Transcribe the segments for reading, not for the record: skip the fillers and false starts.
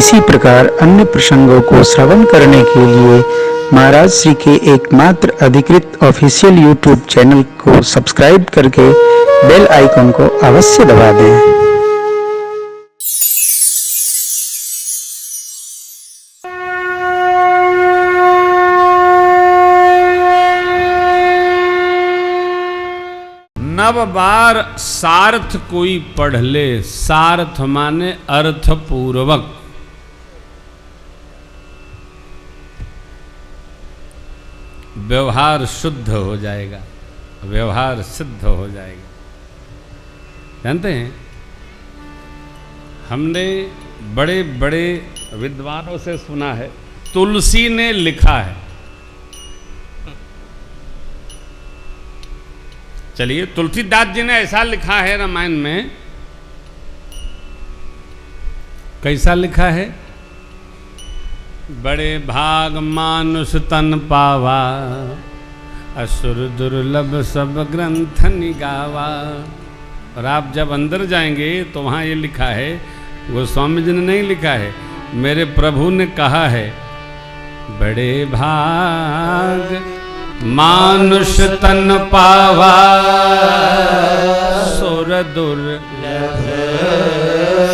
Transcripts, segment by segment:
इसी प्रकार अन्य प्रसंगों को श्रवण करने के लिए महाराज श्री के एकमात्र अधिकृत ऑफिशियल यूट्यूब चैनल को सब्सक्राइब करके बेल आइकन को अवश्य दबा दें। नव बार सार्थ कोई पढ़ ले, सार्थ माने अर्थ पूर्वक। व्यवहार शुद्ध हो जाएगा, व्यवहार सिद्ध हो जाएगा। जानते हैं, हमने बड़े बड़े विद्वानों से सुना है, तुलसी ने लिखा है। चलिए, तुलसीदास जी ने ऐसा लिखा है रामायण में। कैसा लिखा है? बड़े भाग मानुष तन पावा, असुर दुर्लभ सब ग्रंथ निगावा। और आप जब अंदर जाएंगे तो वहाँ ये लिखा है, गोस्वामी जी ने नहीं लिखा है, मेरे प्रभु ने कहा है, बड़े भाग मानुष तन पावा, सुर दुर्लभ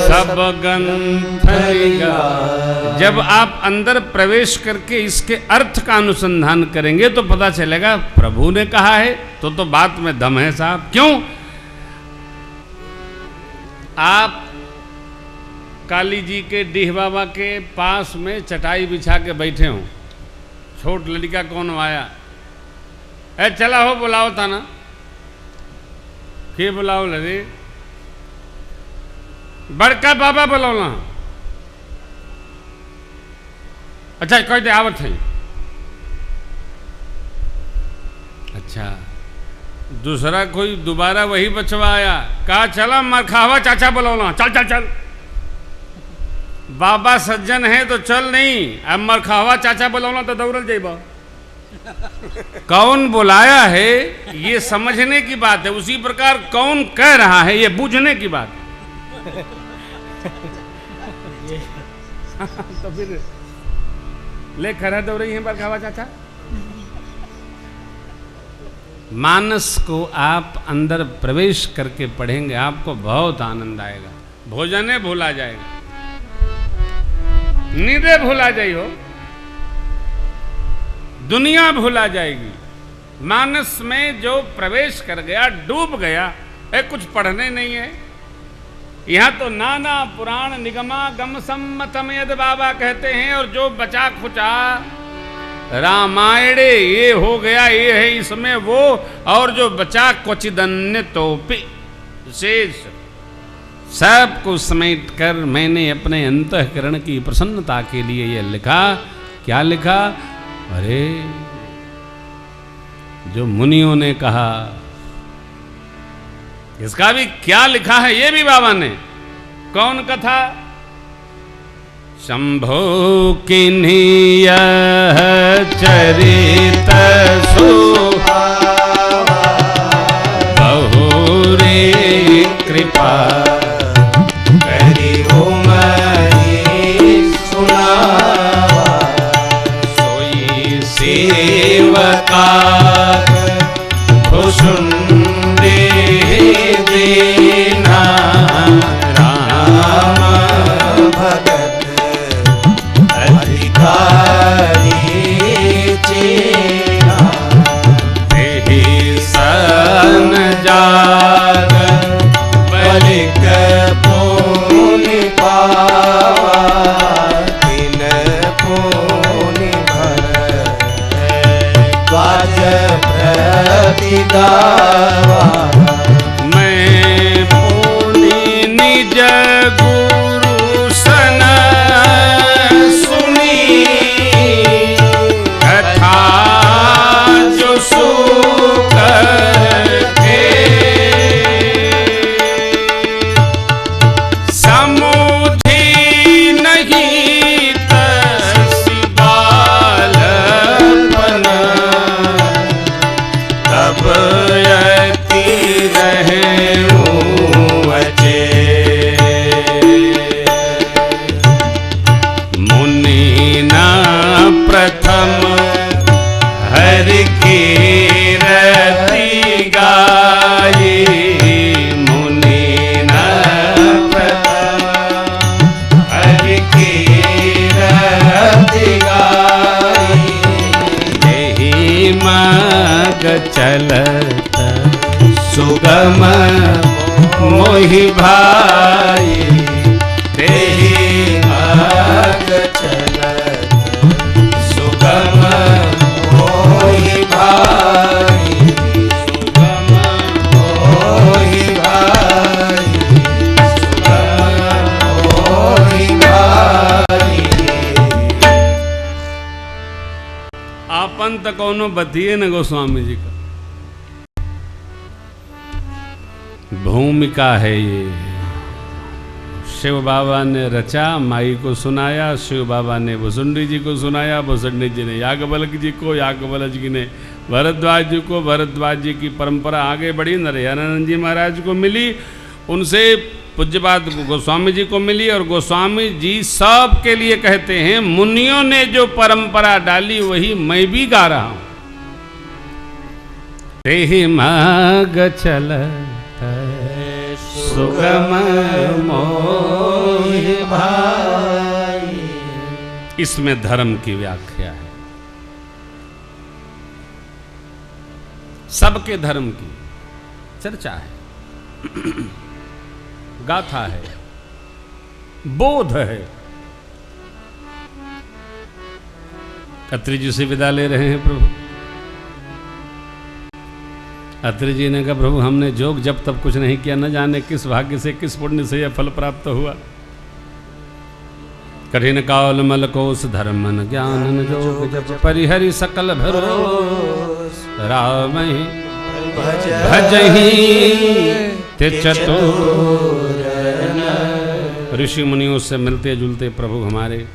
सब ग्रंथ निगावा। जब आप अंदर प्रवेश करके इसके अर्थ का अनुसंधान करेंगे तो पता चलेगा प्रभु ने कहा है, तो बात में दम है साहब। क्यों? आप काली जी के डीह बाबा के पास में चटाई बिछा के बैठे हो, छोट लड़का कौन आया, ए चला हो बुलाओ था ना, के बुलाओ लगे, बड़का बाबा बुलाओ ना। अच्छा कह दे आवत है। अच्छा, दूसरा कोई दोबारा वही बचवा आया, कहा चला मरखावा चाचा बुलाओ ना, चल चल चल। बाबा सज्जन है तो चल नहीं, अब मरखावा चाचा बुलाओ ना तो दौड़ल जाइबा। कौन बुलाया है ये समझने की बात है, उसी प्रकार कौन कह रहा है ये बूझने की बात है। तो फिर ले खरा दौड़ रही है बरखावा चाचा। मानस को आप अंदर प्रवेश करके पढ़ेंगे, आपको बहुत आनंद आएगा। भोजने भूला जाएगा, नींदे भूला जाइयो, दुनिया भूला जाएगी। मानस में जो प्रवेश कर गया, डूब गया, कुछ पढ़ने नहीं है। यहाँ तो नाना पुराण निगमा गम सम्मतम यद बाबा कहते हैं, और जो बचा खुचा रामायणे ये हो गया, ये है इसमें वो, और जो बचा क्वचिदन्य तोपि शेष सब को समेट कर मैंने अपने अंतःकरण की प्रसन्नता के लिए ये लिखा। क्या लिखा? अरे जो मुनियों ने कहा, इसका भी क्या लिखा है ये भी बाबा ने। कौन कथा? शंभो किन्हीं चरित सुहावा, बहुरे कृपा करी सुनावा, सोई सेवका भूषुण देना, राम भगत अधिकारी चेना, तेहि सन जाग बलिक पुनि पावा, तिन पुनि भर काज प्रति गावा। मैं पुनि निज गुरु सन सुनी, कथा जो सुकर के, समुझी नहीं तसी बालपन, तब यति चलत सुगम मोहि भाई तेहि मार्ग चलत सुगम मोहि भाई सुगम मोहि भाई सुगम मोहि भाई। आपन त कौनो बतिए न गोस्वामी जी का भूमिका है ये। शिव बाबा ने रचा, माई को सुनाया, शिव बाबा ने भुसुंडी जी को सुनाया, भुसुंडी जी ने याज्ञवल्क्य जी को, याज्ञवल्क्य जी ने भरद्वाज जी को, भरद्वाज जी की परंपरा आगे बढ़ी, नरहरानंद जी महाराज को मिली, उनसे पूज्यपाद गोस्वामी जी को मिली, और गोस्वामी जी सब के लिए कहते हैं मुनियों ने जो परंपरा डाली वही मैं भी गा रहा हूं। तेहि मार्ग चलत सुगम मोहि भाई। इसमें धर्म की व्याख्या है, सबके धर्म की चर्चा है, गाथा है, बोध है। अत्रि जी से विदा ले रहे हैं प्रभु। अत्रि जी ने कहा प्रभु हमने जोग जब तब कुछ नहीं किया, न जाने किस भाग्य से किस पुण्य से यह फल प्राप्त हुआ। कठिन काल मल कोस धर्म न ज्ञान न जोग जप परिहरि सकल भरोस राम भजहि ते चतुर। ऋषि मुनियों से मिलते जुलते प्रभु हमारे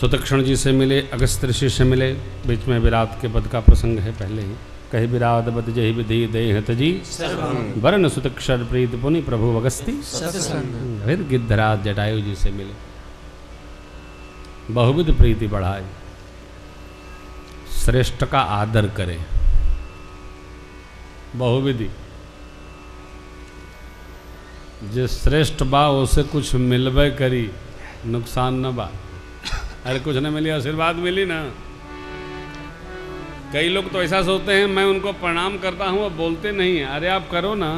सुतक्षण जी से मिले, अगस्त्य ऋषि से मिले, बीच में विराट के पद का प्रसंग है पहले ही। कही विराट बद जही विधि देहत जी वर्ण सुतक्षर प्रीत पुनि प्रभु अगस्ती। फिर गिद्धराज जटायु जी से मिले, बहुविध प्रीति बढ़ाए, श्रेष्ठ का आदर करे, बहुविधि जे श्रेष्ठ बा उसे कुछ मिलबे करी, नुकसान न बा। अरे कुछ न मिली आशीर्वाद मिली ना। कई लोग तो ऐसा सोचते हैं मैं उनको प्रणाम करता हूं और बोलते नहीं हैं। अरे आप करो ना,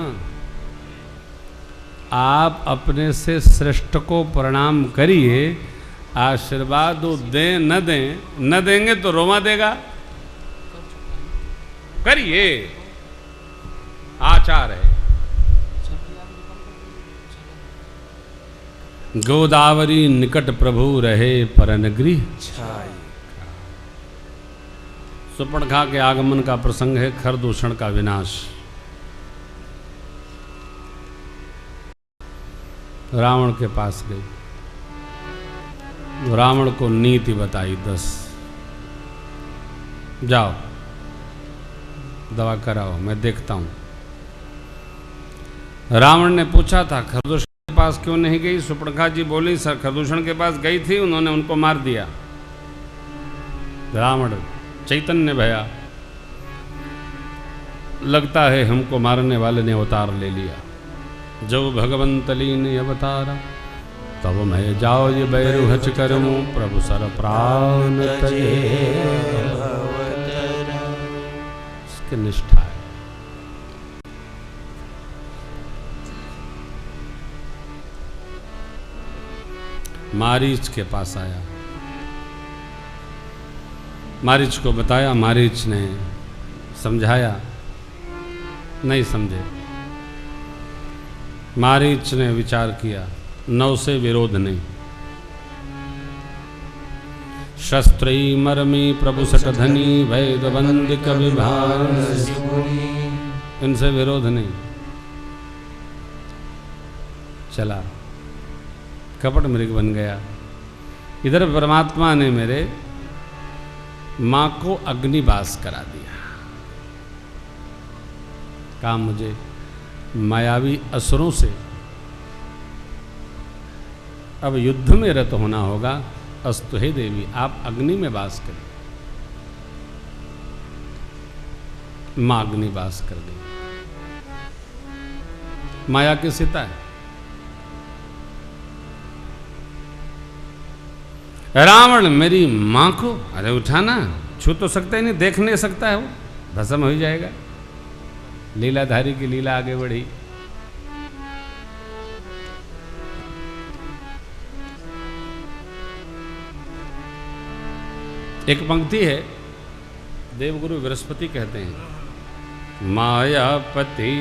आप अपने से श्रेष्ठ को प्रणाम करिए, आशीर्वाद दें न दें, न देंगे तो रोमा देगा। करिए, आचार है। गोदावरी निकट प्रभु रहे परनगृह छाई। सुपर्णखा के आगमन का प्रसंग है, खरदूषण का विनाश। रावण के पास गई, रावण को नीति बताई 10, जाओ दवा कराओ मैं देखता हूं। रावण ने पूछा था खरदूषण के पास क्यों नहीं गई। सुपर्णखा जी बोली सर खरदूषण के पास गई थी, उन्होंने उनको मार दिया। रावण चैतन्य भया, लगता है हमको मारने वाले ने अवतार ले लिया। जब भगवंत लीन अवतारा तब मैं जाओ ये बैरु हच करमू प्रभु सर प्राण तजे। इसकी निष्ठा है। मारीच के पास आया, मारीच को बताया, मारीच ने समझाया, नहीं समझे। मारीच ने विचार किया, नव से विरोध नहीं। शस्त्री मरमी प्रभु सटधनी वैद बंद कवि भान, इनसे विरोध नहीं। चला, कपट मृग बन गया। इधर परमात्मा ने मेरे मां को अग्निवास करा दिया। कहा मुझे मायावी असुरों से अब युद्ध में रत होना होगा। अस्तु हे देवी, आप अग्नि में वास करें। मां अग्निवास कर गई। माया की सीता है। रावण मेरी मां को, अरे उठाना, छू तो सकता ही नहीं, देख नहीं सकता है वो। भस्म हो ही जाएगा। लीलाधारी की लीला आगे बढ़ी। एक पंक्ति है, देवगुरु बृहस्पति कहते हैं, मायापति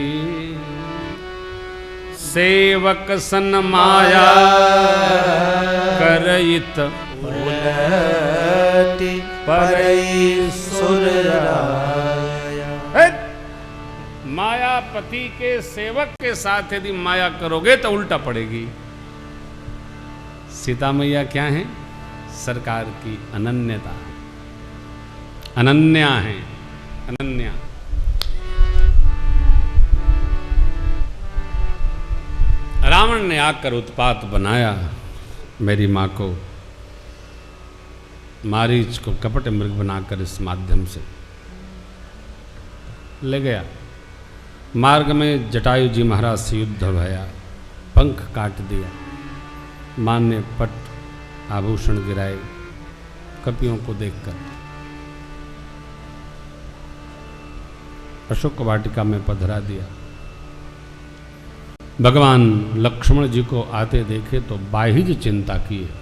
सेवक सन माया करइत उलटी परई सुरराया। मायापति के सेवक के साथ यदि माया करोगे तो उल्टा पड़ेगी। सीता मैया क्या है? सरकार की अनन्यता, अनन्या है, अनन्या। रावण ने आकर उत्पात बनाया, मेरी माँ को, मारीच को कपट मृग बनाकर इस माध्यम से ले गया। मार्ग में जटायु जी महाराज से युद्ध भया, पंख काट दिया, मां ने पट आभूषण गिराए कपियों को देखकर। अशोक वाटिका में पधरा दिया। भगवान लक्ष्मण जी को आते देखे तो बाहिज चिंता की है।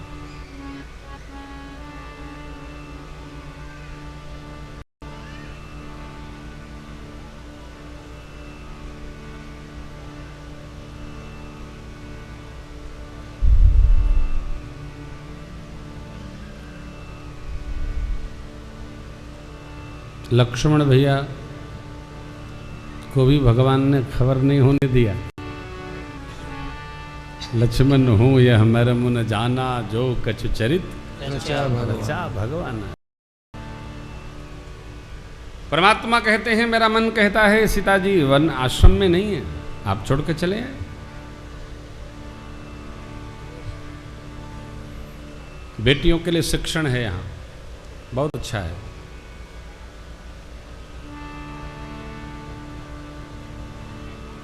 लक्ष्मण भैया को भी भगवान ने खबर नहीं होने दिया। लक्ष्मण हूँ यह मर्म न जाना, जो कछु चरित रचा भगवान। परमात्मा कहते हैं, मेरा मन कहता है सीता जी वन आश्रम में नहीं है, आप छोड़ के चले आए। बेटियों के लिए शिक्षण है यहाँ, बहुत अच्छा है।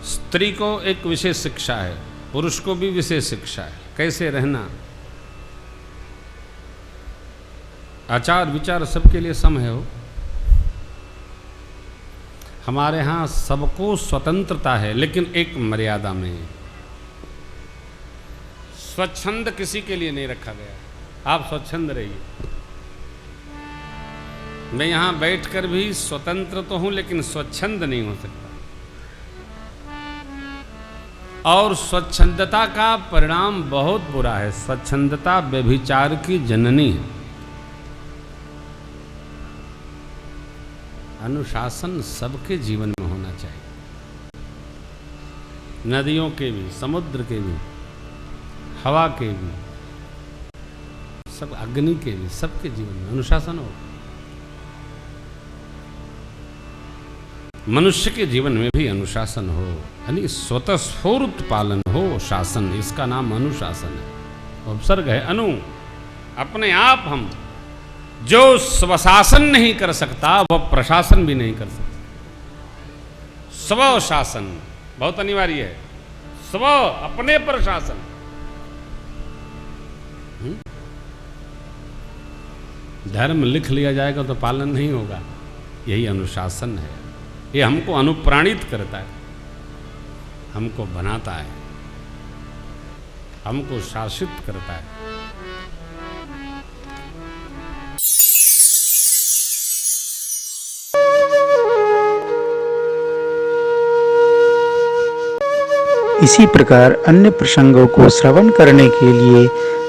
स्त्री को एक विशेष शिक्षा है, पुरुष को भी विशेष शिक्षा है, कैसे रहना। आचार विचार सबके लिए सम है हो। हमारे यहाँ सबको स्वतंत्रता है, लेकिन एक मर्यादा में। स्वच्छंद किसी के लिए नहीं रखा गया। आप स्वच्छंद रहिए। मैं यहाँ बैठकर भी स्वतंत्र तो हूँ, लेकिन स्वच्छंद नहीं हो सकता। और स्वच्छंदता का परिणाम बहुत बुरा है। स्वच्छंदता व्यभिचार की जननी है। अनुशासन सबके जीवन में होना चाहिए, नदियों के भी, समुद्र के भी, हवा के भी, सब, अग्नि के भी, सबके जीवन में अनुशासन हो। मनुष्य के जीवन में भी अनुशासन हो, यानी स्वतःस्फूर्त पालन हो शासन, इसका नाम अनुशासन है। उपसर्ग है अनु। अपने आप हम जो स्वशासन नहीं कर सकता वह प्रशासन भी नहीं कर सकता। स्व शासन बहुत अनिवार्य है। स्व, अपने पर शासन। धर्म लिख लिया जाएगा तो पालन नहीं होगा। यही अनुशासन है। ये हमको अनुप्राणित करता है, हमको बनाता है, हमको शासित करता है। इसी प्रकार अन्य प्रसंगों को श्रवण करने के लिए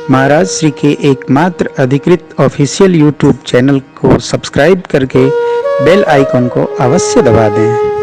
महाराज श्री के एकमात्र अधिकृत ऑफिशियल यूट्यूब चैनल को सब्सक्राइब करके बेल आइकन को अवश्य दबा दें।